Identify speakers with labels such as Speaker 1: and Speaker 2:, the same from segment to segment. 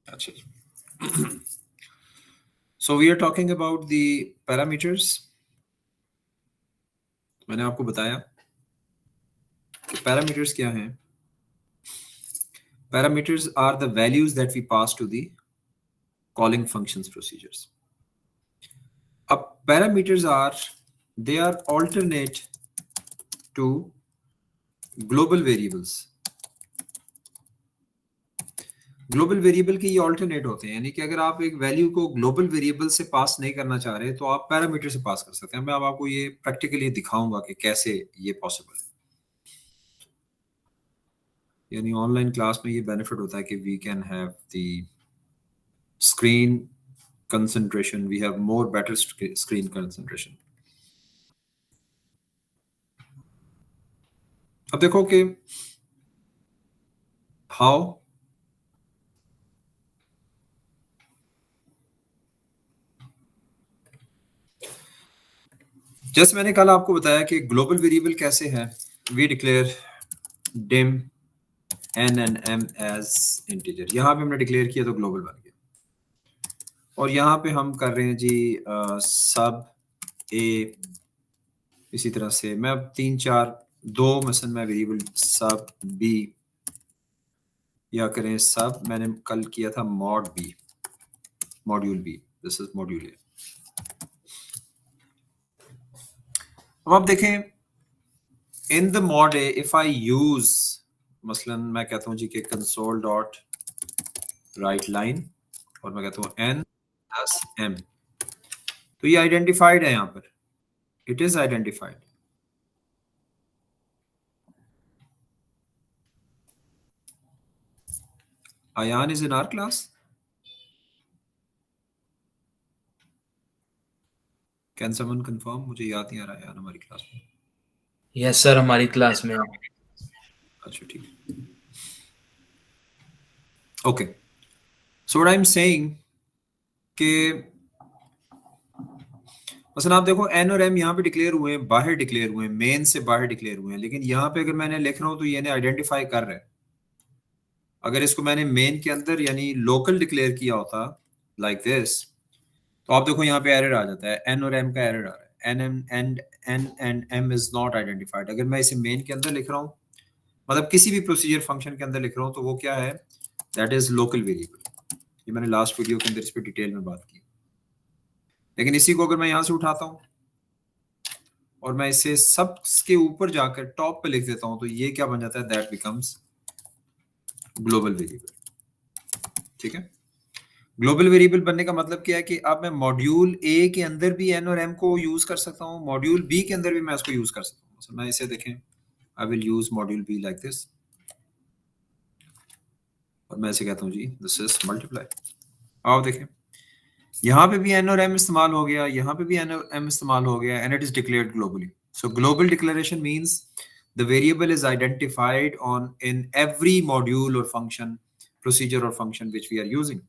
Speaker 1: अच्छा जी। So we are talking about the parameters. मैंने आपको बताया कि parameters क्या हैं. Parameters are the values that we pass to the calling functions procedures. अब parameters they are alternate to global variables. Global variable के ये ऑल्टरनेट होते हैं, यानी कि अगर आप एक वैल्यू को ग्लोबल वेरिएबल से पास नहीं करना चाह रहे तो आप पैरामीटर से पास कर सकते हैं. मैं अब आपको ये प्रैक्टिकली दिखाऊंगा कि कैसे ये पॉसिबल है. यानी ऑनलाइन क्लास में ये बेनिफिट होता है कि we can have the screen concentration, we have more better screen concentration. अब देखो कि हाउ जैसे मैंने कल आपको बताया कि ग्लोबल वेरिएबल कैसे है. We declare dim n and m as integer. यहां पे हमने डिक्लेयर किया तो ग्लोबल बन गया. और यहाँ पे हम कर रहे हैं जी सब ए. इसी तरह से मैं अब 3 4 2 मसलन मैं वेरिएबल सब बी, या करें सब, मैंने कल किया था mod B, module B. This is module A. अब आप देखें in the mod A if I use, मसलन मैं कहता हूँ जी कि कंसोल डॉट राइट लाइन और मैं कहता हूँ n प्लस m, तो ये आइडेंटिफाइड है. यहाँ पर it is identified. Ayan is in our class. Can someone confirm? मुझे याद नहीं आ रहा है यार हमारी क्लास में.
Speaker 2: यस सर, हमारी क्लास में.
Speaker 1: अच्छा ठीक है. Okay, so what I am saying कि मसलन आप देखो एन और एम यहाँ पे डिक्लेयर हुए हैं, बाहर डिक्लेयर हुए हैं, मेन से बाहर डिक्लेयर हुए हैं. लेकिन यहाँ पे अगर मैंने लिख रहा हूँ तो ये आइडेंटिफाई कर रहा है. अगर इसको मैंने मेन के अंदर यानी लोकल डिक्लेयर किया होता लाइक दिस, तो आप देखो यहाँ पे एरर आ जाता है. एन और एम का एरर आ रहा है. N and M is not identified. अगर मैं इसे मेन के अंदर लिख रहा हूँ, मतलब किसी भी प्रोसीजर फंक्शन के अंदर लिख रहा हूँ, तो वो क्या है, दैट इज लोकल वेरिएबल. ये मैंने लास्ट वीडियो के अंदर इस पर डिटेल में बात की. लेकिन इसी को अगर मैं यहाँ से उठाता हूँ और मैं इसे सब के ऊपर जाकर टॉप पे लिख देता हूँ, तो ये क्या बन जाता है, दैट बिकम्स ग्लोबल वेरिएबल. ठीक है. ग्लोबल वेरिएबल बनने का मतलब क्या है कि अब मैं मॉड्यूल ए के अंदर भी एन और एम को यूज कर सकता हूँ, मॉड्यूल बी के अंदर भी मैं इसको यूज कर सकता हूँ. मैं इसे देखें, I will use module be like this, और मैं इसे कहता हूँ जी दिस इज मल्टीप्लाई. आप देखें यहाँ पे भी एन और एम इस्तेमाल हो गया, यहाँ पे भी एन और एम इस्तेमाल हो गया, and it is declared globally. So global declaration means the variable is identified on in every module or function, procedure or function which we are using.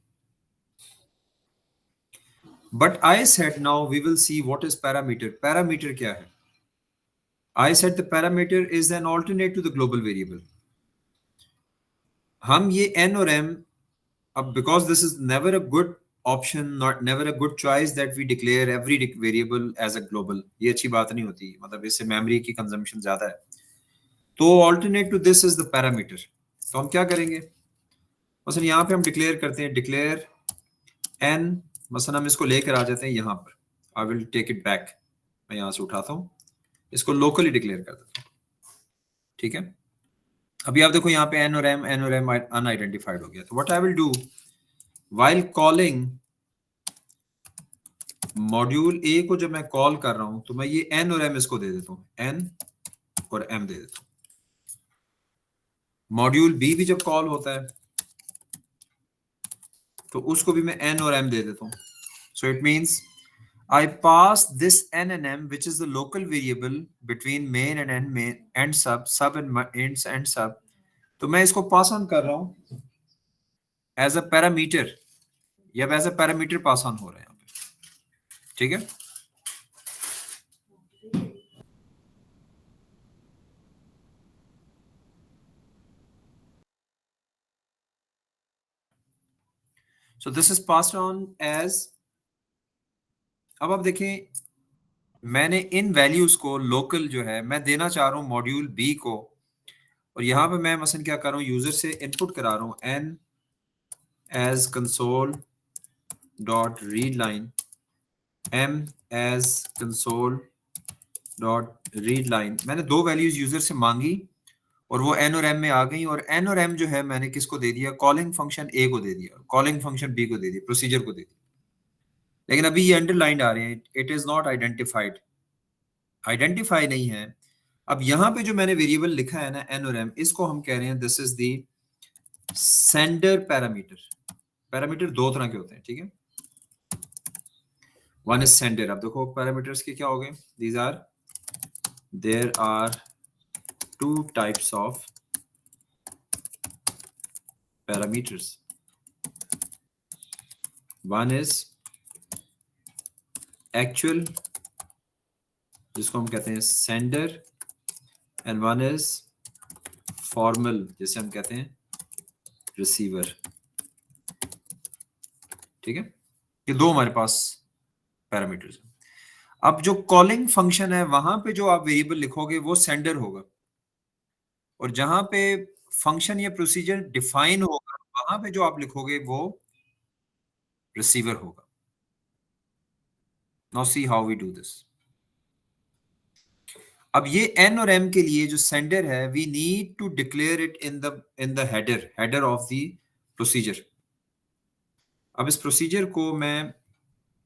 Speaker 1: But I said now we will see what is parameter. Parameter क्या है? I said the parameter is an alternate to the global variable. हम ये n और m, अब because this is never a good option, not never a good choice that we declare every variable as a global. ये अच्छी बात नहीं होती, मतलब इससे मेमोरी की कंजम्पशन ज्यादा है. तो alternate to this is the parameter. तो हम क्या करेंगे, मसलन यहाँ पे हम डिक्लेयर करते हैं डिक्लेयर n, मसलन हम इसको लेकर आ जाते हैं यहाँ पर. I will take it back. मैं यहाँ से उठाता हूँ, इसको लोकली डिक्लेयर कर देता हूँ. ठीक है. अभी आप देखो यहाँ पे n और m अनआइडेंटिफाइड हो गया. तो what I will do while calling module A को, जब मैं कॉल कर रहा हूं तो मैं ये n और m इसको दे देता हूँ, n और m दे देता हूँ. मॉड्यूल बी भी जब कॉल होता है तो उसको भी मैं n और m दे देता हूँ. So it means I pass this n and m, which is the local variable between main and end, main and sub and ends and sub. तो मैं इसको पास ऑन कर रहा हूँ एज अ पैरामीटर, या as a parameter pass on हो रहा है यहाँ पे. ठीक है. So this is passed on as, अब आप देखें मैंने इन वैल्यूज को लोकल जो है मैं देना चाह रहा हूं मॉड्यूल बी को, और यहां पे मैं मसलन क्या कर रहा हूं, यूजर से इनपुट करा रहा हूं N as console dot read line, M as console dot read line. मैंने दो वैल्यूज यूजर से मांगी और वो एन और एम में आ गई, और एन और एम जो है मैंने किसको दे दिया, कॉलिंग फंक्शन ए को दे दिया, कॉलिंग फंक्शन बी को दे दिया, प्रोसीजर को दे दिया। लेकिन अभी ये अंडरलाइन आ रहे हैं, it is not identified, identify नहीं है। अब यहाँ पे जो मैंने वेरिएबल लिखा है ना एन और एम, इसको हम कह रहे हैं this is the sender parameter. Parameter दो तरह के होते हैं, ठीक है। One is sender. अब देखो पैरामीटर्स के क्या हो गए, these are, there are two types of parameters. One is actual, जिसको हम कहते हैं sender, and one is formal, जिसे हम कहते हैं रिसीवर, ठीक है। ये दो हमारे पास पैरामीटर्स हैं। अब जो कॉलिंग फंक्शन है वहां पे जो आप वेरिएबल लिखोगे वो सेंडर होगा, और जहां पे फंक्शन या प्रोसीजर डिफाइन होगा वहां पे जो आप लिखोगे वो रिसीवर होगा। Now see how we do this. अब ये एन और एम के लिए जो सेंडर है, we need to declare it in the header of the procedure. अब इस प्रोसीजर को मैं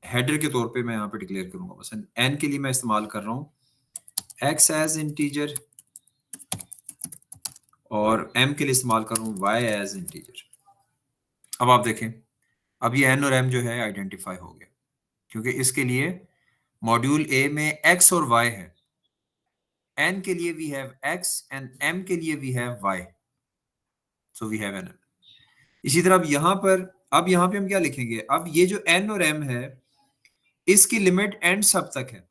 Speaker 1: हेडर के तौर पे मैं यहाँ पे डिक्लेयर करूंगा। मसलन एन के लिए मैं इस्तेमाल कर रहा हूँ एक्स एज इंटीजर, और एम के लिए इस्तेमाल कर रहा हूँ वाई एज इंटीजर। अब आप देखें, अब ये एन और एम जो है आइडेंटिफाई हो गया, क्योंकि इसके लिए मॉड्यूल ए में एक्स और वाई है। एन के लिए we have X and M के लिए we have Y, so we have N M. इसी तरह अब यहाँ पर, अब यहाँ पे हम क्या लिखेंगे, अब ये जो एन और एम है इसकी लिमिट एंड सब तक है।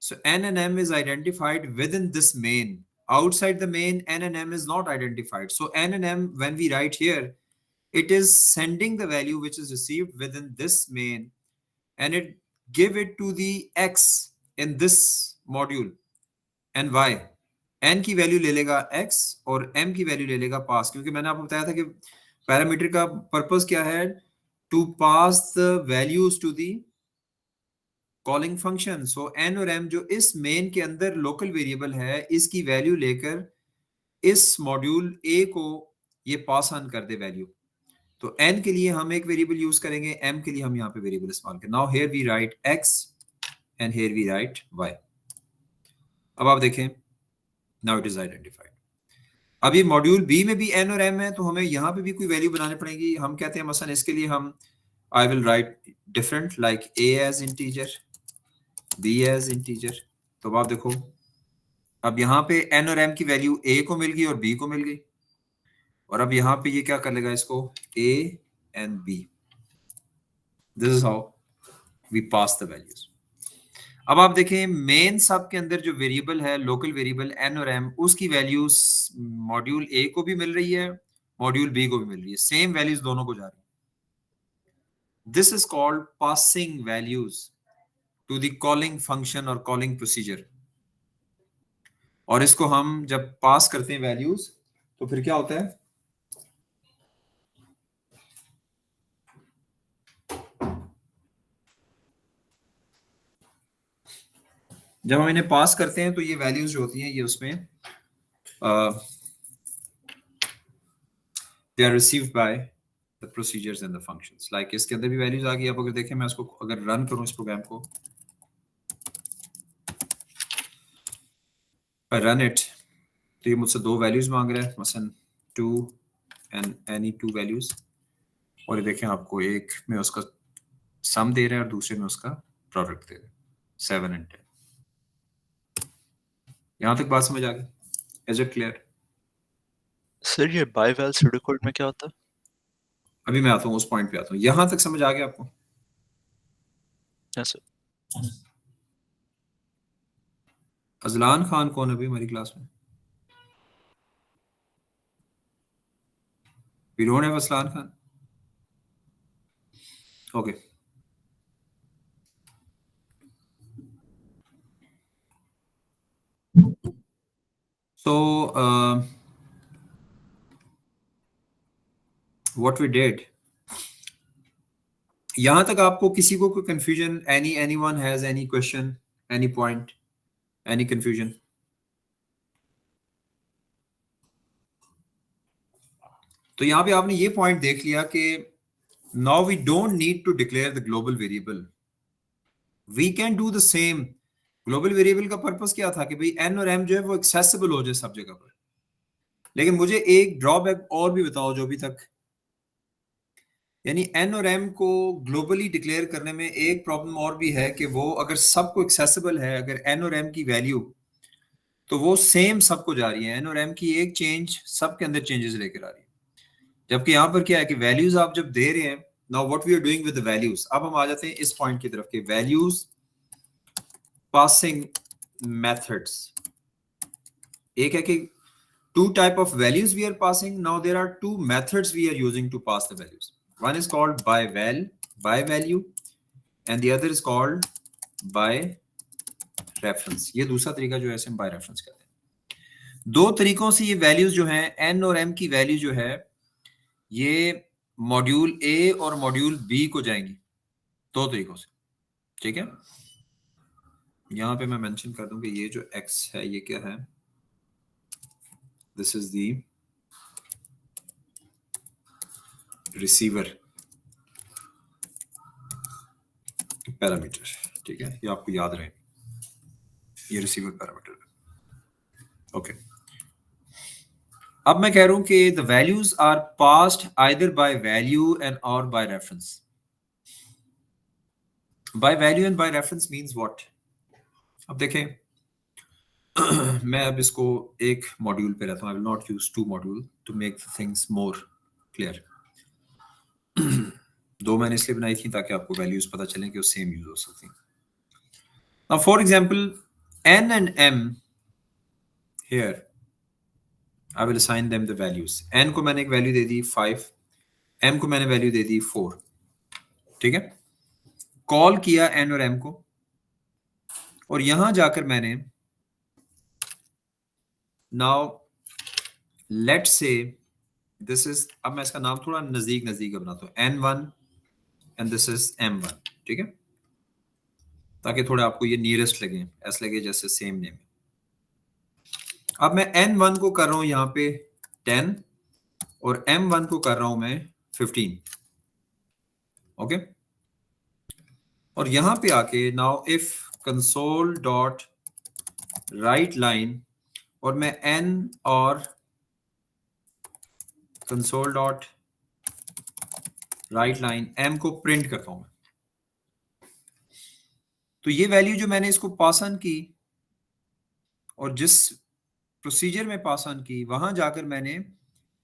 Speaker 1: So n and m is identified within this main. Outside the main, n and m is not identified. So n and m, when we write here, it is sending the value which is received within this main, and it give it to the x in this module, and y. n की value ले लेगा x और m की value ले लेगा पास, क्योंकि मैंने आपको बताया था कि पैरामीटर का पर्पस क्या है, to pass the values to the calling function. So N और एम जो इस मेन के अंदर लोकल वेरिएबल है, इसकी वैल्यू लेकर इस मॉड्यूल ए को ये पास ऑन कर दे वैल्यू। तो एन के लिए हम एक वेरिएबल यूज करेंगे, एम के लिए हम यहाँ पे वेरिएबल इस्तेमाल करें। Now here we write X and here we write Y. अब आप देखें, नाउ इट इज आइडेंटिफाइड। अब ये मॉड्यूल बी में भी एन और एम है, तो हमें यहाँ पे भी कोई वैल्यू बनानी पड़ेगी। हम कहते हैं मसलन इसके लिए हम I will write different, like A as integer, B as integer. तो आप देखो, अब यहाँ पे एन और एम की वैल्यू ए को मिल गई और बी को मिल गई, और अब यहाँ पे ये क्या कर लेगा, इसको A and B. This is how we pass the values. अब आप देखें मेन सब के अंदर जो वेरिएबल है, लोकल वेरिएबल एन और एम, उसकी वैल्यूज मॉड्यूल ए को भी मिल रही है, मॉड्यूल बी को भी मिल रही है, सेम वैल्यूज दोनों को जा रही है। This is called passing values to the calling function और कॉलिंग प्रोसीजर। और इसको हम जब पास करते हैं वैल्यूज, तो फिर क्या होता है, जब हम इन्हें पास करते हैं तो ये वैल्यूज जो होती हैं ये उसमें they are received by the procedures and the functions. Like इसके अंदर भी वैल्यूज आ गई। आप अगर देखें, मैं इसको अगर रन करूं इस प्रोग्राम को, रन इट, तो ये मुझसे दो वैल्यूज मांग रहा है, मसलन 2 एंड एनी 2 वैल्यूज। और ये देखें आपको एक में उसका सम दे रहा है और दूसरे में उसका प्रोडक्ट दे रहा है, 7 एंड 10। यहां तक बात समझ आ गई? Is it clear?
Speaker 3: सर ये बाय वैल सूडो कोड में क्या होता है?
Speaker 1: अभी मैं आता हूँ, उस पॉइंट पे आता हूँ। यहां तक समझ आ गया आपको?
Speaker 3: Yes sir.
Speaker 1: अजलान खान कौन है अभी हमारी क्लास में? We don't have Azlan Khan. Okay. So what we did, यहां तक आपको किसी को कोई confusion, anyone has any question, any point, any confusion? तो यहाँ पे आपने ये पॉइंट देख लिया कि now we don't need to declare the global variable, we can do the same. Global variable का पर्पस क्या था कि भाई एन और एम जो है वो एक्सेसिबल हो जाए सब जगह पर। लेकिन मुझे एक ड्रॉबैक और भी बताओ जो अभी तक, यानी एन और एम को ग्लोबली डिक्लेयर करने में एक प्रॉब्लम और भी है कि वो अगर सबको एक्सेसिबल है, अगर एन और एम की वैल्यू, तो वो सेम सबको जा रही है, एन और एम की एक चेंज सबके अंदर चेंजेस लेकर आ रही है। जबकि यहां पर क्या है कि वैल्यूज आप जब दे रहे हैं, now what we are doing with the values, अब हम आ जाते हैं इस पॉइंट की तरफ कि वैल्यूज पासिंग मेथड्स। एक है कि two type of values we are passing, now there are two methods we are using to pass the values. One is called by value and the other is called by reference. ये दूसरा तरीका जो है इसे हम by reference कहते हैं। दो तरीकों से ये वैल्यूज जो हैं n और m की वैल्यू जो है ये मॉड्यूल A और मॉड्यूल B को जाएंगी, दो तरीकों से, ठीक है। यहां पे मैं मेंशन कर दूं कि ये जो x है ये क्या है, this is the receiver parameter, ठीक है, ये आपको याद रहे, ये रिसीवर पैरामीटर है। ओके, अब मैं कह रहा हूं कि the values are passed either by value and और by reference. By value and by reference means what, अब देखें मैं अब इसको एक मॉड्यूल पे रहता हूं, I will not use two module to make things more clear. दो मैंने इसलिए बनाई थी ताकि आपको वैल्यूज पता चलें कि वो सेम यूज हो सकती हैं। Now for example n and m here I will assign them the values. n को मैंने एक वैल्यू दे दी 5, m को मैंने वैल्यू दे दी 4, ठीक है। कॉल किया n और m को, और यहां जाकर मैंने now let's say this is, अब मैं इसका नाम थोड़ा नजदीक बनाता हूं, n1 and this is m1, ठीक है, ताकि थोड़ा आपको ये नियरेस्ट लगे, ऐसा लगे जैसे सेम नेम। अब मैं n1 को कर रहा हूं यहाँ पे 10 और m1 को कर रहा हूं मैं 15, ओके। और यहां पे आके now if console dot write line, और मैं n और console dot write line m को प्रिंट करता हूं मैं, तो ये वैल्यू जो मैंने इसको पास ऑन की और जिस प्रोसीजर में पास ऑन की, वहां जाकर मैंने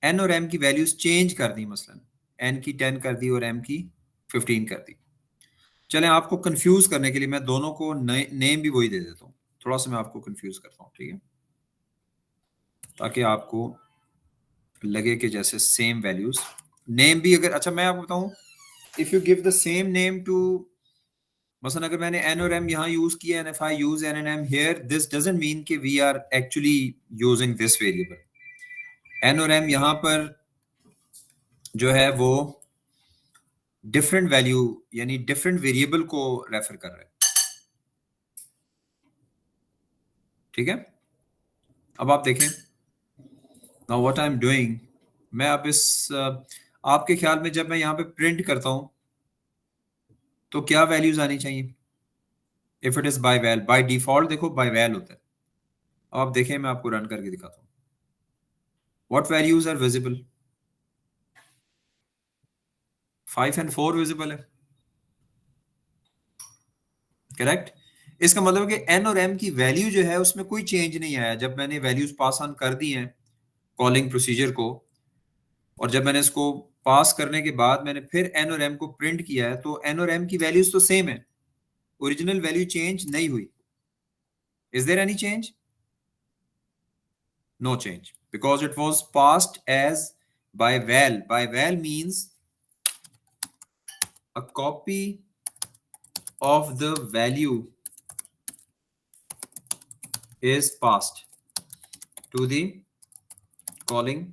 Speaker 1: n और m की वैल्यूज चेंज कर दी, मसलन n की 10 कर दी और m की 15 कर दी। चलें आपको कंफ्यूज करने के लिए मैं दोनों को नेम भी वही दे देता हूँ, थोड़ा सा मैं आपको कंफ्यूज करता हूँ, ठीक है, ताकि आपको लगे कि जैसे सेम वैल्यूज, नेम भी अगर, अच्छा मैं आपको बताऊं, if you give the same name too, मसलन अगर मैंने n और m यहाँ यूज किया and if I use n and m here, this doesn't mean कि we are actually using this variable. n और m यहाँ पर जो है वो डिफरेंट वैल्यू यानी डिफरेंट वेरिएबल को रेफर कर रहा है, ठीक है। अब आप देखें, now what I am doing, मैं अब इस आपके ख्याल में जब मैं यहाँ पे प्रिंट करता हूं तो क्या वैल्यूज आनी चाहिए, if it is by val, by default देखो बाय वैल होता है। अब आप देखें, मैं आपको रन करके दिखाता हूं, what values are visible, 5 and 4 visible है, करेक्ट। इसका मतलब कि n और m की वैल्यू जो है उसमें कोई चेंज नहीं आया जब मैंने वैल्यूज पास ऑन कर दी हैं कॉलिंग प्रोसीजर को, और जब मैंने इसको पास करने के बाद मैंने फिर n और m को प्रिंट किया है तो n और m की वैल्यूज तो सेम है, ओरिजिनल वैल्यू चेंज नहीं हुई। Is there any change? No change, because it was passed as by val means a copy of the value is passed to the calling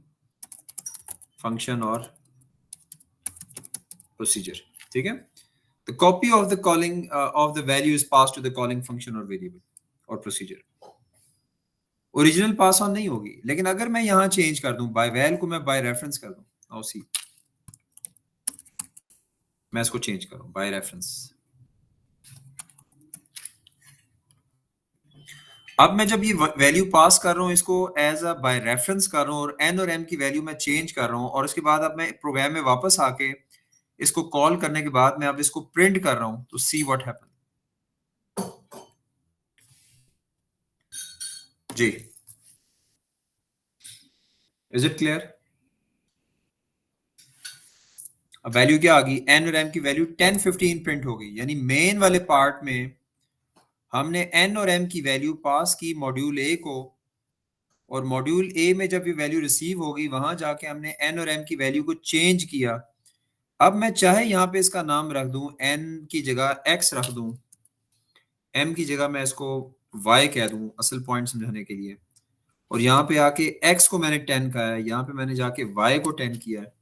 Speaker 1: function or procedure. ठीक है, the copy of the calling of the value is passed to the calling function or variable or procedure. Original pass on नहीं होगी, लेकिन अगर मैं यहां change कर दूं बाय वैल को मैं बाय रेफरेंस कर दूं, और सी मैं इसको चेंज करूं बाय रेफरेंस। अब मैं जब ये वैल्यू पास कर रहा हूं इसको एज अ बाय रेफरेंस कर रहा हूं और एन और एम की वैल्यू मैं चेंज कर रहा हूं, और उसके बाद अब मैं प्रोग्राम में वापस आके इसको कॉल करने के बाद मैं अब इसको प्रिंट कर रहा हूं, तो सी व्हाट हैपन जी। Is it clear? अब वैल्यू क्या आ गई, एन और एम की वैल्यू 10 15 प्रिंट हो गई, यानी मेन वाले पार्ट में हमने एन और एम की वैल्यू पास की मॉड्यूल ए को, और मॉड्यूल ए में जब ये वैल्यू रिसीव होगी वहां जाके हमने एन और एम की वैल्यू को चेंज किया। अब मैं चाहे यहाँ पे इसका नाम रख दूं, एन की जगह एक्स रख दूं, एम की जगह मैं इसको वाई कह दूं असल पॉइंट समझाने के लिए, और यहाँ पे आके एक्स को मैंने 10 कहा है, यहाँ पे मैंने जाके वाई को 10 किया है।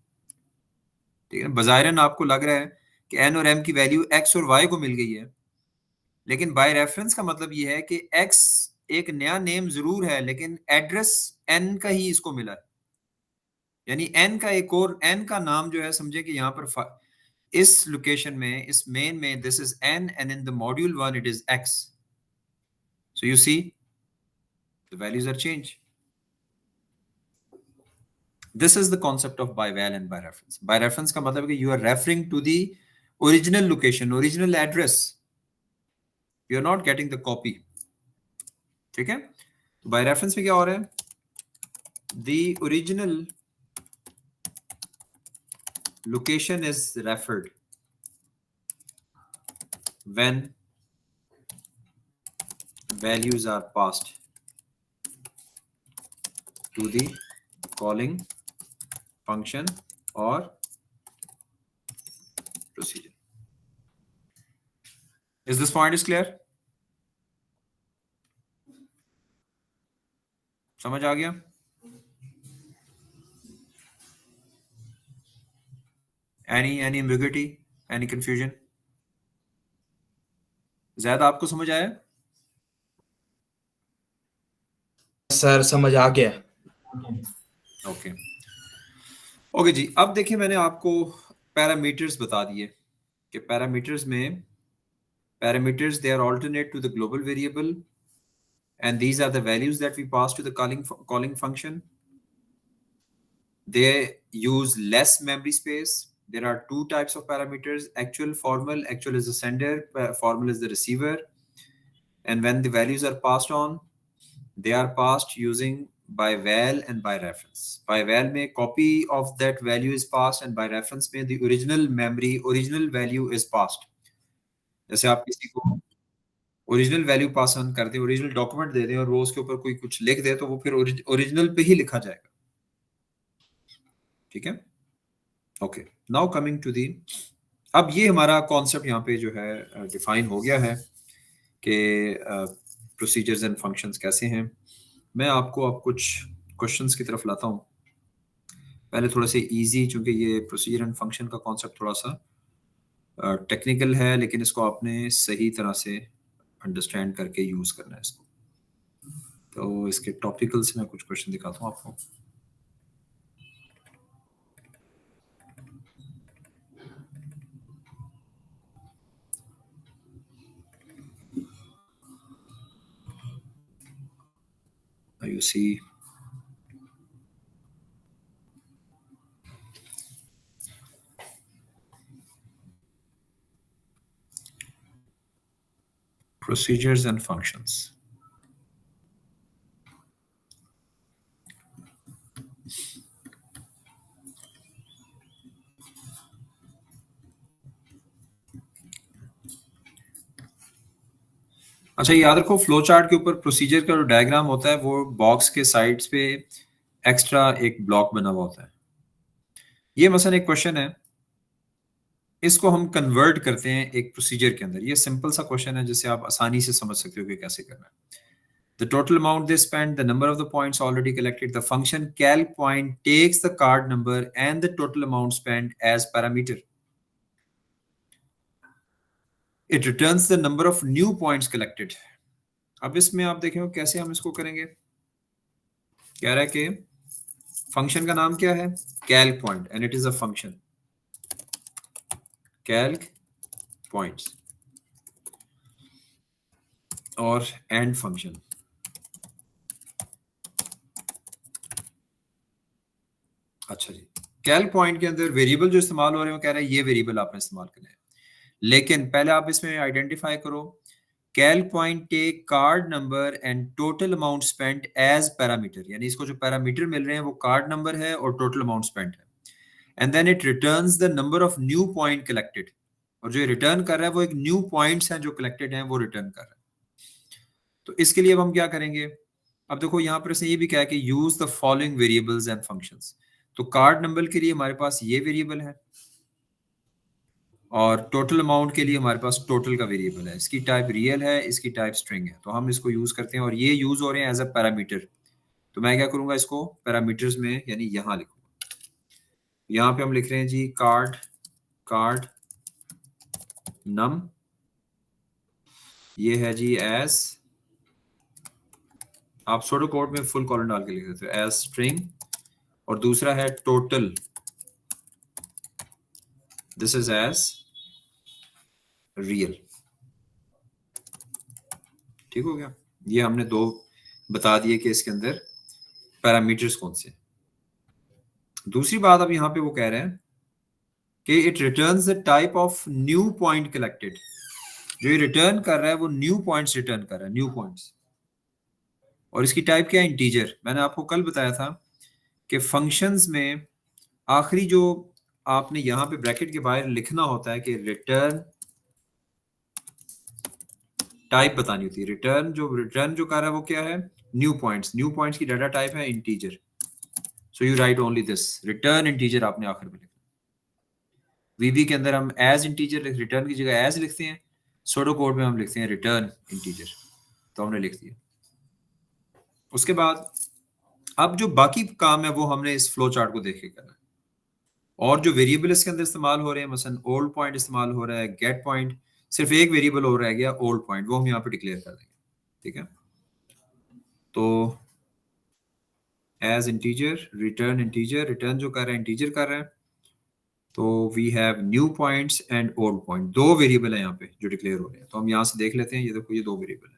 Speaker 1: ठीक है, बज़ाहिरन आपको लग रहा है कि एन और एम की वैल्यू एक्स और वाई को मिल गई है, लेकिन बाय रेफरेंस का मतलब ये है कि एक्स एक नया नेम जरूर है लेकिन एड्रेस एन का ही इसको मिला है, यानी एन का एक और एन का नाम जो है, समझे कि यहाँ पर इस लोकेशन में इस मेन में this is an and in the module 1 it is x, so you see the values are change. This is the concept of by val and by reference. By reference का मतलब है कि you are referring to the original location, original address. You are not getting the copy. ठीक है, तो by reference में क्या हो रहा है, the original location is referred when values are passed to the calling function or procedure. Is this point is clear? समझ आ गया? Any ambiguity, any confusion? ज़्यादा आपको समझ आया?
Speaker 2: सर समझ आ गया।
Speaker 1: ओके ओके जी, अब देखिए मैंने आपको पैरामीटर्स बता दिए कि पैरामीटर्स में parameters they are alternate to the global variable and these are the values that we pass to the calling function. They use less memory space. There are two types of parameters, actual, formal. Actual is the sender, formal is the receiver, and when the values are passed on they are passed using by val and by reference. By val में copy of that value is passed and by reference में the original memory, original value is passed. जैसे आप किसी को original value pass on कर दें, original document दे दें और वो उसके ऊपर कोई कुछ लिख दे तो वो फिर ओरिजिनल पे ही लिखा जाएगा। ठीक है, okay, now coming to the, अब ये हमारा कॉन्सेप्ट यहाँ पे जो है डिफाइन हो गया है कि प्रोसीजर्स एंड फंक्शंस कैसे हैं। मैं आपको अब कुछ क्वेश्चंस की तरफ लाता हूँ, पहले थोड़ा से इजी, चूंकि ये प्रोसीजर एंड फंक्शन का कॉन्सेप्ट थोड़ा सा टेक्निकल है, लेकिन इसको आपने सही तरह से अंडरस्टैंड करके यूज करना है इसको। तो इसके टॉपिकल से मैं कुछ क्वेश्चन दिखाता हूँ आपको। You see procedures and functions. अच्छा, याद रखो फ्लो चार्ट के ऊपर प्रोसीजर का जो डायग्राम होता है वो बॉक्स के साइड्स पे एक्स्ट्रा एक ब्लॉक बना हुआ होता है। ये मसलन एक क्वेश्चन है इसको हम कन्वर्ट करते हैं एक प्रोसीजर के अंदर। ये सिंपल सा क्वेश्चन है जिससे आप आसानी से समझ सकते हो कि कैसे करना है। The total amount they spent, the number of the points already collected, the function calc point takes the card number and the total amount spent as parameter. It returns the number of new points collected. अब इसमें आप देखें कैसे हम इसको करेंगे। कह रहा है कि फंक्शन का नाम क्या है, calc point, and it is a function. Calc points और and function. अच्छा जी, कैल पॉइंट के अंदर वेरिएबल जो इस्तेमाल हो रहे हैं वो कह रहा है ये वेरिएबल आपने इस्तेमाल करना है, लेकिन पहले आप इसमें आइडेंटिफाई करो cal point take card number and total amount spent as parameter, यानी इसको जो पैरामीटर मिल रहे हैं वो कार्ड नंबर है और टोटल अमाउंट स्पेंट है, and then it returns the number of new point collected, और जो रिटर्न कर रहा है वो एक न्यू पॉइंट्स हैं जो कलेक्टेड हैं वो रिटर्न कर रहा है। तो इसके लिए अब हम क्या करेंगे, अब देखो यहाँ पर इसने ये भी कहा कि use the following variables and functions. तो कार्ड नंबर के लिए हमारे पास ये वेरिएबल है और टोटल अमाउंट के लिए हमारे पास टोटल का वेरिएबल है, इसकी टाइप रियल है, इसकी टाइप स्ट्रिंग है, तो हम इसको यूज करते हैं और ये यूज हो रहे हैं एज अ पैरामीटर। तो मैं क्या करूंगा, इसको पैरामीटर्स में यानी यहां लिखूंगा, यहां पे हम लिख रहे हैं जी कार्ड नम, ये है जी एज, आप सोडो कोड में फुल कॉलन डाल के लिख देते हो एज स्ट्रिंग, और दूसरा है total, this is as real. ठीक हो गया, ये हमने दो बता दिए कि इसके अंदर पैरामीटर्स कौन से। दूसरी बात अब यहां पे वो कह रहे हैं कि it returns the type of new point collected, जो ये रिटर्न कर रहा है वो न्यू पॉइंट्स रिटर्न कर रहा है, न्यू पॉइंट्स, और इसकी टाइप क्या है, इंटीजर। मैंने आपको कल बताया था कि फंक्शंस में आखिरी जो आपने यहां पे ब्रैकेट के बाहर लिखना होता है कि रिटर्न टाइप बतानी होती है, रिटर्न जो कर रहा है वो क्या है, न्यू पॉइंट्स की डाटा टाइप है integer, so you right only this return integer, आपने आखिर में लिखना। वीबी के अंदर हम एज इंटीजर रिटर्न की जगह एज लिखते हैं, सोडो कोड में हम लिखते हैं रिटर्न इंटीजर, तो हमने लिख दिया। उसके बाद अब जो बाकी काम है वो हमने इस फ्लो चार्ट को देख के करना है, और जो वेरिएबल इसके अंदर इस्तेमाल हो रहे हैं, मसलन ओल्ड पॉइंट इस्तेमाल हो रहा है, गेट पॉइंट, सिर्फ एक वेरिएबल हो रह गया ओल्ड पॉइंट, वो हम यहाँ पे डिक्लेयर कर देंगे। ठीक है, तो एज इंटीजर रिटर्न जो कर रहा है इंटीजर कर रहा है, तो we have new points and old point, दो वेरिएबल है यहाँ पे जो डिक्लेयर हो रहे हैं। तो हम यहाँ से देख लेते हैं, ये देखो ये दो वेरिएबल है,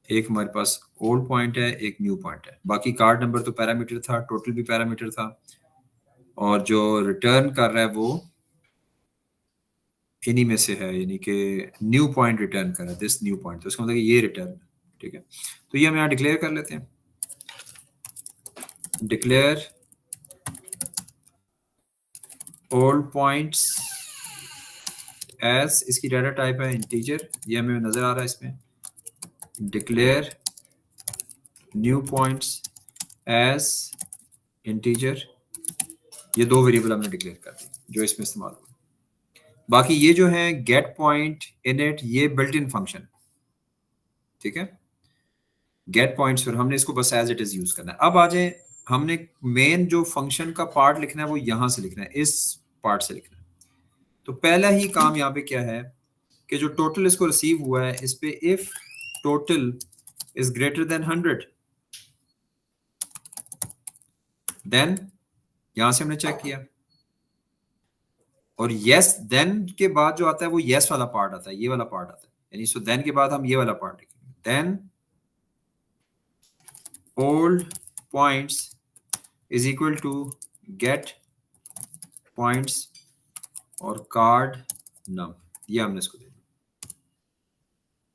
Speaker 1: एक हमारे पास ओल्ड पॉइंट है, एक न्यू पॉइंट है। बाकी कार्ड नंबर तो पैरामीटर था, टोटल भी पैरामीटर था, और जो रिटर्न कर रहा है वो इन्हीं में से है, यानी कि न्यू पॉइंट रिटर्न कर रहा है, दिस न्यू पॉइंट, तो इसका मतलब ये रिटर्न। ठीक है, तो ये हम यहाँ डिक्लेयर कर लेते हैं, डिक्लेयर ओल्ड पॉइंट्स एज, इसकी डाटा टाइप है इंटीजर, ये हमें नजर आ रहा है इसमें, declare new points as integer, ये दो वेरिएबल हमने डिक्लेयर कर दिए जो इसमें इस्तेमाल हुआ। बाकी ये जो है गेट पॉइंट, इनिट, ये बिल्ट इन फंक्शन। ठीक है, गेट पॉइंट्स पर हमने इसको बस एज इट इज यूज करना है। अब आ जाए, हमने मेन जो फंक्शन का पार्ट लिखना है वो यहां से लिखना है, इस पार्ट से लिखना है। तो पहला ही काम यहाँ पे क्या है कि जो टोटल इसको रिसीव हुआ है, इस पे if total is greater than 100, then यहां से हमने चेक किया, और यस देन के बाद जो आता है वो यस वाला पार्ट आता है, ये वाला पार्ट आता है, यानी सो देन के बाद हम ये वाला पार्ट लिखेंगे, then old points is equal to get points और कार्ड नम, ये हमने इसको दे दिया।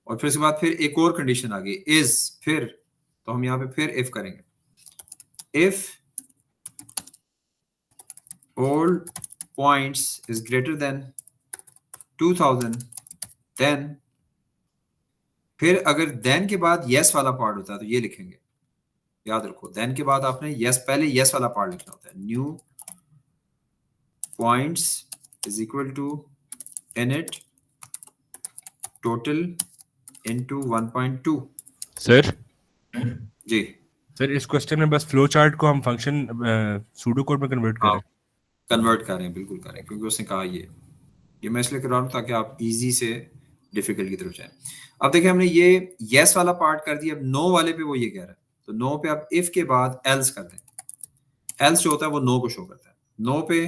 Speaker 1: और फिर इसके बाद फिर एक और कंडीशन आ गई, इज, फिर तो हम यहाँ पे फिर इफ करेंगे, if old points is greater than 2000, then, फिर अगर then के बाद yes वाला पार्ट होता है तो ये लिखेंगे, याद रखो then के बाद आपने yes, पहले yes वाला पार्ट लिखना होता है, new points is equal to init total into 1.2।
Speaker 4: Sir
Speaker 1: जी
Speaker 4: सर इस क्वेश्चन में बस फ्लो चार्ट को हम फंक्शन सूडो कोड में कन्वर्ट करें।
Speaker 1: कन्वर्ट करें, बिल्कुल करें, क्योंकि उसने कहा ये मैं इसलिए कर रहा हूँ ताकि आप इजी से डिफिकल्ट की तरफ जाएं। अब देखिए हमने ये यस वाला पार्ट कर दिया, अब नो वाले पे वो ये कह रहा है, तो नो पे आप इफ के बाद एल्स कर दें। एल्स जो होता है वो नो को शो करता है। नो पे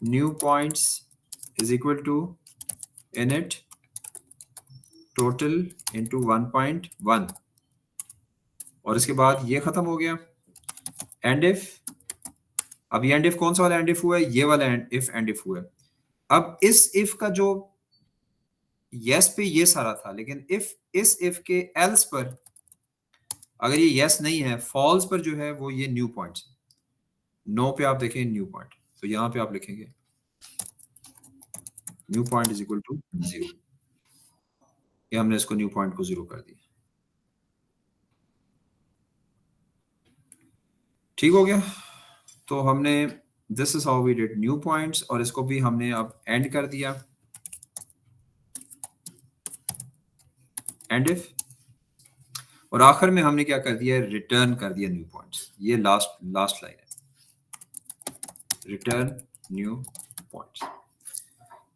Speaker 1: new points is equal to init total into 1.1 और इसके बाद ये खत्म हो गया। एंड इफ, अब ये एंड इफ कौन सा वाला एंड इफ हुआ है? ये वाला एंड इफ हुआ है। अब इस इफ का जो यस पे ये सारा था, लेकिन इस इफ के एल्स पर अगर ये यस नहीं है, फॉल्स पर जो है वो ये न्यू पॉइंट्स। नो पे आप देखें न्यू पॉइंट, तो यहां पे आप लिखेंगे new point is equal to 0। ये हमने इसको न्यू पॉइंट को 0 कर दिया। ठीक हो गया। तो हमने this is how we did new points, और इसको भी हमने अब एंड कर दिया एंड इफ, और आखिर में हमने क्या कर दिया? रिटर्न कर दिया न्यू पॉइंट्स। ये लास्ट लाइन है, return new points.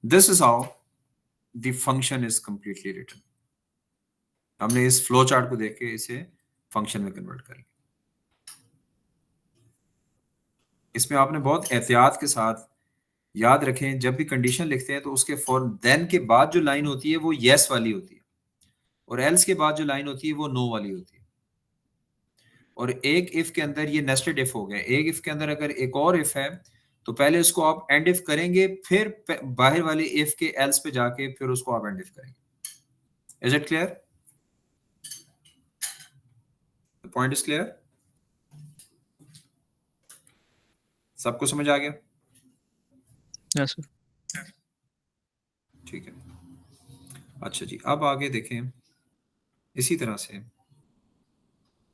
Speaker 1: This is how the function is completely return. हमने इस फ्लो चार्ट को देख के इसे फंक्शन में कन्वर्ट कर लिया। इसमें आपने बहुत एहतियात के साथ याद रखें, जब भी कंडीशन लिखते हैं तो उसके फॉर देन के बाद जो लाइन होती है वो यस वाली होती है, और एल्स के बाद जो लाइन होती है वो नो वाली होती है। और एक इफ के अंदर ये नेस्टेड इफ हो गया। एक इफ के अंदर अगर एक और इफ है तो पहले उसको आप एंड इफ करेंगे, फिर बाहर वाले इफ के एल्स पे जाके फिर उसको आप एंड इफ करेंगे। Is it clear? The point is clear? सबको समझ आ गया?
Speaker 3: Yes sir.
Speaker 1: ठीक है, अच्छा जी, अब आगे देखें। इसी तरह से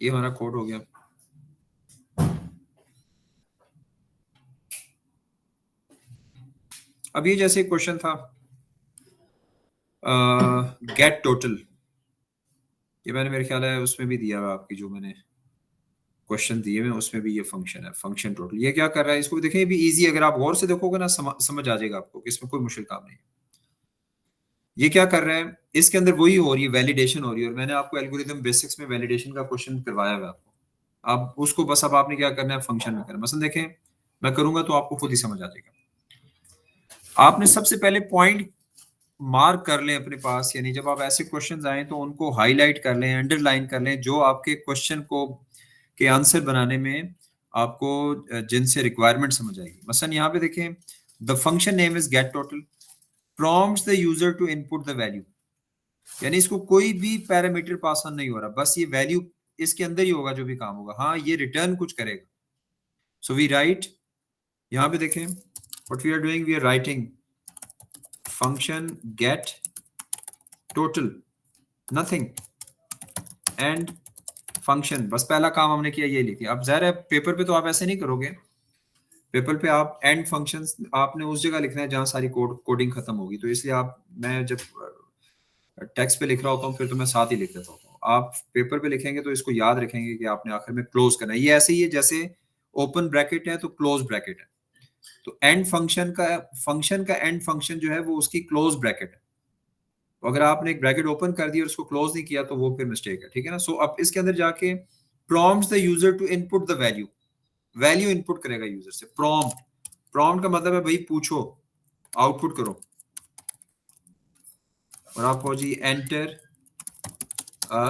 Speaker 1: ये हमारा कोड हो गया। अब ये जैसे क्वेश्चन था गेट टोटल, ये मैंने मेरे ख्याल है उसमें भी दिया हुआ, आपकी जो मैंने क्वेश्चन दिए हुए उसमें भी ये फंक्शन है, फंक्शन टोटल। ये क्या कर रहा है? इसको भी देखें, ये भी इजी, अगर आप गौर से देखोगे ना समझ आ जाएगा आपको कि इसमें कोई मुश्किल काम नहीं है। ये क्या कर रहा है? इसके अंदर वही हो रही है, वैलिडेशन हो रही है, और मैंने आपको एल्गोरिथम बेसिक्स में वैलिडेशन का क्वेश्चन करवाया हुआ है आपको। अब उसको बस अब आपने क्या करना है? फंक्शन में करना। मसलन देखें, मैं करूंगा तो आपको खुद ही समझ आ जाएगा। आपने सबसे पहले पॉइंट मार्क कर लें अपने पास, यानी जब आप ऐसे क्वेश्चंस आए तो उनको हाईलाइट कर लें, अंडरलाइन कर लें, जो आपके क्वेश्चन को के आंसर बनाने में आपको जिनसे रिक्वायरमेंट समझ आएगी। मसलन यहाँ पे देखें, the function name is get total, prompts the user to input the value, यानी इसको कोई भी पैरामीटर पास ऑन नहीं हो रहा, बस ये वैल्यू इसके अंदर ही होगा जो भी काम होगा। हाँ, ये रिटर्न कुछ करेगा। सो वी राइट, यहाँ पे देखें what we are doing, we are writing function get total nothing and function, बस पहला काम हमने किया ये लिखी। अब ज़ाहिर है पेपर पे तो आप ऐसे नहीं करोगे, पेपर पे आप एंड फंक्शंस आपने उस जगह लिखना है जहां सारी कोडिंग खत्म होगी। तो इसलिए मैं जब टेक्स्ट पे लिख रहा होता हूँ फिर तो मैं साथ ही लिख देता हूँ। आप पेपर पे लिखेंगे तो इसको याद रखेंगे कि आपने आखिर में क्लोज करना है। ये ऐसे ही है जैसे ओपन ब्रैकेट है तो क्लोज ब्रैकेट है, तो एंड फंक्शन का एंड फंक्शन जो है वो उसकी क्लोज ब्रैकेट है। तो अगर आपने एक ब्रैकेट ओपन कर दी और उसको क्लोज नहीं किया तो वो फिर मिस्टेक है, ठीक है ना। सो अब इसके अंदर जाके prompts the user to input the value, value input करेगा यूजर से। प्रॉम्प्ट का मतलब है भाई पूछो, आउटपुट करो, और आप हो जी एंटर अ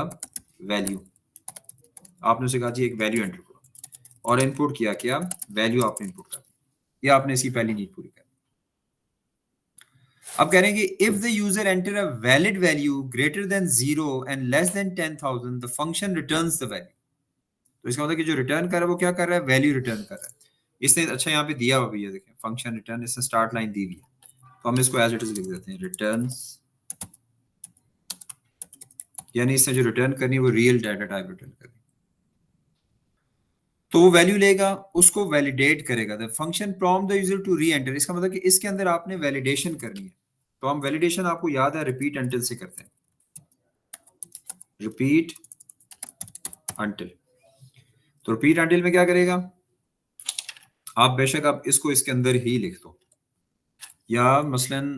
Speaker 1: वैल्यू, आपने उसे कहा जी एक वैल्यू एंटर करो, और इनपुट किया क्या? वैल्यू आपने इनपुट कर दी। ये आपने इसकी पहली नीड पूरी कर। अब कह रहे हैं कि if the user enter a valid value greater than 0 and less than 10,000 the function returns the value. तो इसका मतलब कि जो रिटर्न कर रहा है वो क्या कर रहा है? वैल्यू रिटर्न कर रहा है। इसने अच्छा यहाँ पे दिया हुआ भी है, देखें फंक्शन रिटर्न, इसने स्टार्ट लाइन दी हुई है, तो हम इसको एज इट इज लिख देते हैं रिटर्न्स, यानी इसने जो रिटर्न करनी है वो रियल डाटा टाइप रिटर्न करनी। तो वो वैल्यू लेगा, उसको वैलिडेट करेगा। The function prompt the user to re enter, इसका मतलब कि इसके अंदर आपने वैलिडेशन करनी है। तो हम वैलिडेशन, आपको याद है, रिपीट अंटिल से करते हैं, रिपीट अंटिल। तो रिपीट अंटिल में क्या करेगा, आप बेशक आप इसको इसके अंदर ही लिख दो, या मसलन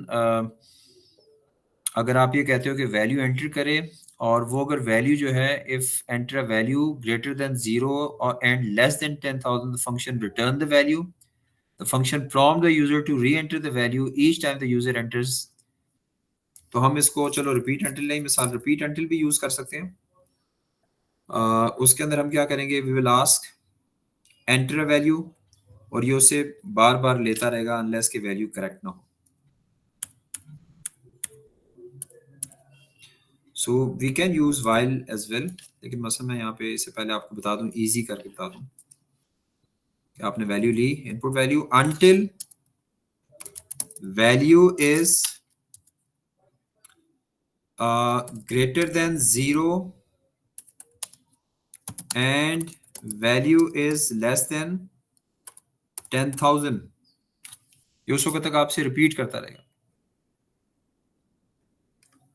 Speaker 1: अगर आप ये कहते हो कि वैल्यू एंटर करे, और वो अगर वैल्यू जो है, if enter a value greater than 0 और and less than 10,000, the function return the value. The function prompt the user to re-enter the value each time the user enters। तो हम इसको चलो रिपीट अंटिल नहीं, मिसाल repeat until भी use कर सकते हैं। उसके अंदर हम क्या करेंगे, we will ask enter a value, और ये उसे बार बार लेता रहेगा अनलेस कि वैल्यू करेक्ट ना हो। So we can use while as well, लेकिन मसलन मैं यहाँ पे इससे पहले आपको बता दूं, इजी करके बता दूं कि आपने वैल्यू ली, input value, until value is greater than 0 and value is less than 10,000, ये उस वक्त तक आपसे रिपीट करता रहेगा,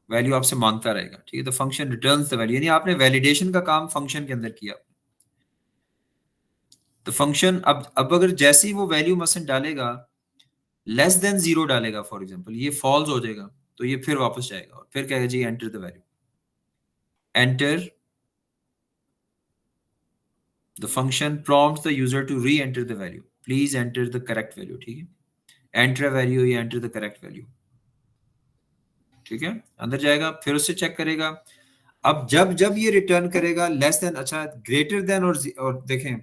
Speaker 1: वैल्यू आपसे मांगता रहेगा, ठीक है। तो फंक्शन रिटर्न्स द वैल्यू, यानी आपने वैलिडेशन का काम फंक्शन के अंदर किया। तो फंक्शन अब अगर जैसे ही वो वैल्यू मसलन डालेगा, लेस देन 0 डालेगा फॉर एग्जांपल, ये फॉल्स हो जाएगा, तो ये फिर वापस जाएगा और फिर कहेगा जी enter the value, enter the function prompts the user to re-enter the value, please enter the correct value, ठीक है। enter a value या enter the correct value, ठीक है। अंदर जाएगा, फिर उससे चेक करेगा। अब जब जब ये रिटर्न करेगा लेस देन, अच्छा ग्रेटर देन, और देखें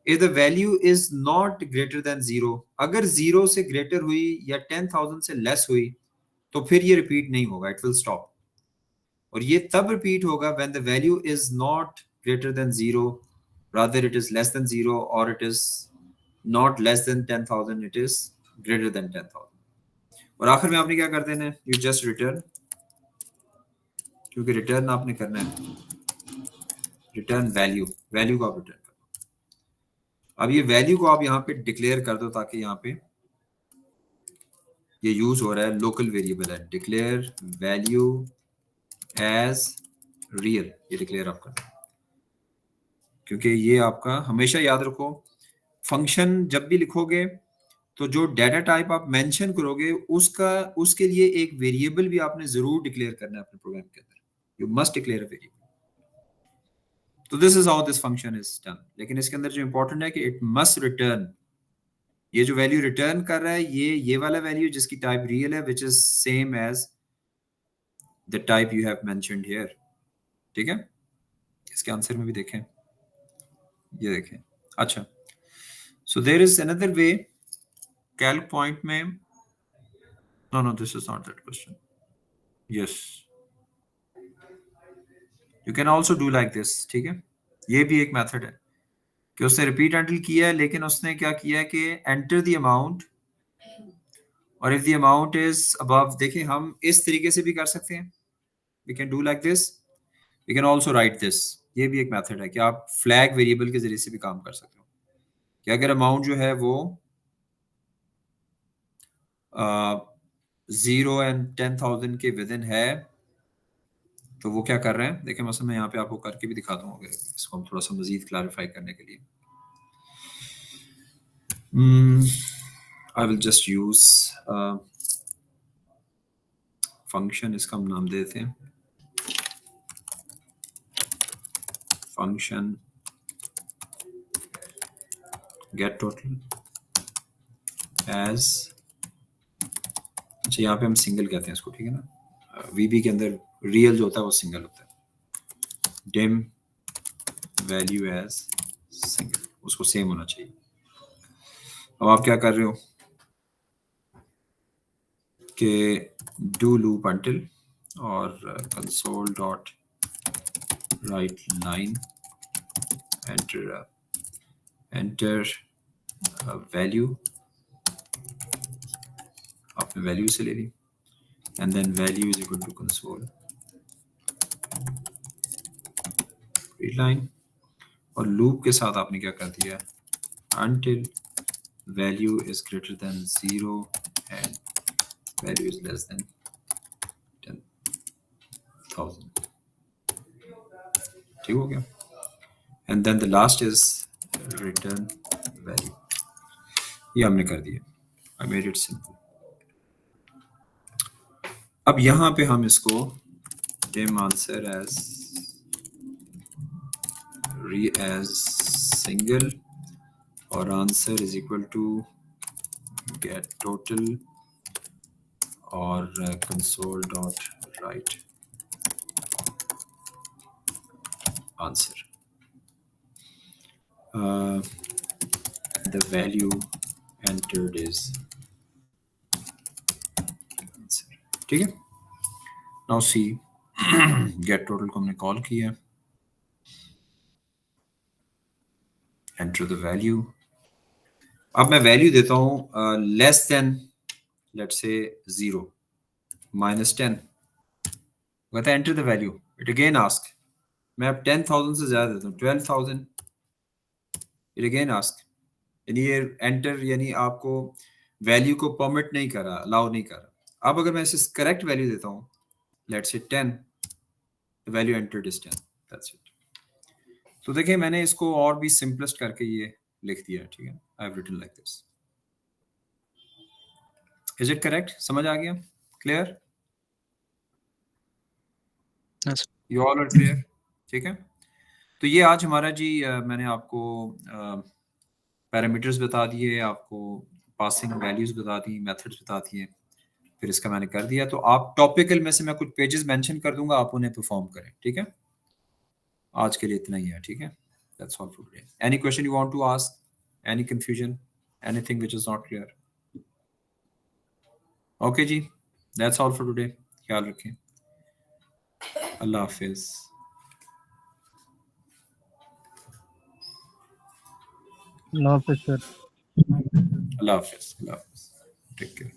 Speaker 1: if the value is not greater than 0, अगर 0 से ग्रेटर हुई या 10,000 से लेस हुई, तो फिर ये रिपीट नहीं होगा, इट विल स्टॉप। और ये तब रिपीट होगा when the value is not greater than 0, rather it is less than 0, or it is not less than 10,000, it is greater than 10,000। और आखिर में आपने क्या कर देना है, you just return, क्योंकि रिटर्न आपने करना है, रिटर्न वैल्यू, वैल्यू को आप रिटर्न कर दो। अब ये वैल्यू को आप यहाँ पे डिक्लेयर कर दो, ताकि यहाँ पे ये यूज हो रहा है, लोकल वेरिएबल है, डिक्लेयर वैल्यू एज रियल, ये डिक्लेयर आप कर दो, क्योंकि ये आपका हमेशा याद रखो, फंक्शन जब भी लिखोगे तो जो डाटा टाइप आप मेंशन करोगे, उसके लिए एक वेरिएबल भी आपने जरूर डिक्लेयर करना है अपने प्रोग्राम के अंदर, you must declare a variable. तो this is how this function is done. लेकिन इसके अंदर जो इंपॉर्टेंट है कि इट मस्ट रिटर्न, ये जो वैल्यू रिटर्न कर रहा है, ये वाला वैल्यू जिसकी टाइप रियल है, which is same as the type you have mentioned here, ठीक है। इसके आंसर में भी देखें, ये देखें। अच्छा, so there is another way calc point में, no this is not that question, yes you can also do like this, ठीक है। ये भी एक मेथड है कि उसने रिपीट अंटिल किया है, लेकिन उसने क्या किया है कि एंटर द अमाउंट, और if the amount is above, देखिए हम इस तरीके से भी कर सकते हैं, we can do like this, we can also write this, ये भी एक मेथड है कि आप फ्लैग वेरिएबल के जरिए से भी काम कर सकते हो, कि अगर अमाउंट जो है वो 0 and 10,000 के विद इन है, तो वो क्या कर रहे हैं, देखिए मसलन मैं यहाँ पे आपको करके भी दिखा दूंगा, इसको हम थोड़ा सा मजीद क्लैरिफाई करने के लिए। I will just use function, इसका हम नाम देते हैं फंक्शन गेट टोटल एज, अच्छा यहाँ पे हम सिंगल कहते हैं इसको, ठीक है ना। वीबी के अंदर रियल जो होता है वो सिंगल होता है, डिम वैल्यू एज सिंगल, उसको सेम होना चाहिए। अब आप क्या कर रहे हो कि डू लूप अंटिल और console dot write line enter value, आपने वैल्यू से ले ली, and then value is equal to console read line और लूप के साथ आपने क्या कर दिया, until value is greater than 0 and value is less than 10,000. ठीक हो गया? And then the last is return value. ये हमने कर दिया. I made it simple. अब यहाँ पे हम इसको dim answer as single और answer is equal to get total और console dot write answer. The value entered is answer. ठीक है? Now see get total को हमने कॉल किया, enter the value. अब मैं वैल्यू देता हूं लेस देन लेट्स से 0 -10, कहता है enter the value. It again ask, मैं अब 10,000 से ज्यादा देता हूं 12,000. इट अगेन आस्क, यानी ये एंटर यानी आपको वैल्यू को परमिट नहीं कर रहा, अलाउ नहीं कर रहा. अब अगर मैं इसे करेक्ट वैल्यू देता हूं let's say 10, the value entered is 10. That's it. तो देखिए मैंने इसको और भी सिंपलेस्ट करके ये लिख दिया. ठीक है, I have written like this. Is it correct? समझ आ गया? Clear?
Speaker 3: Yes.
Speaker 1: You all are clear? ठीक है. तो ये आज हमारा जी मैंने आपको पैरामीटर्स बता दिए, आपको पासिंग वैल्यूज बता दी, मेथड्स बता दिए, फिर इसका मैंने कर दिया. तो आप टॉपिकल में से मैं कुछ पेजेस मेंशन कर दूंगा, आप उन्हें परफॉर्म करें. ठीक है, आज के लिए इतना ही है. ठीक है, that's all for today. Any question you want to ask, any confusion, anything which is not clear? Okay जी, दैट्स ऑल फॉर टुडे. ख्याल रखें. अल्लाह हाफिज.
Speaker 5: अल्लाह हाफिज सर.
Speaker 1: अल्लाह हाफिज. Take care.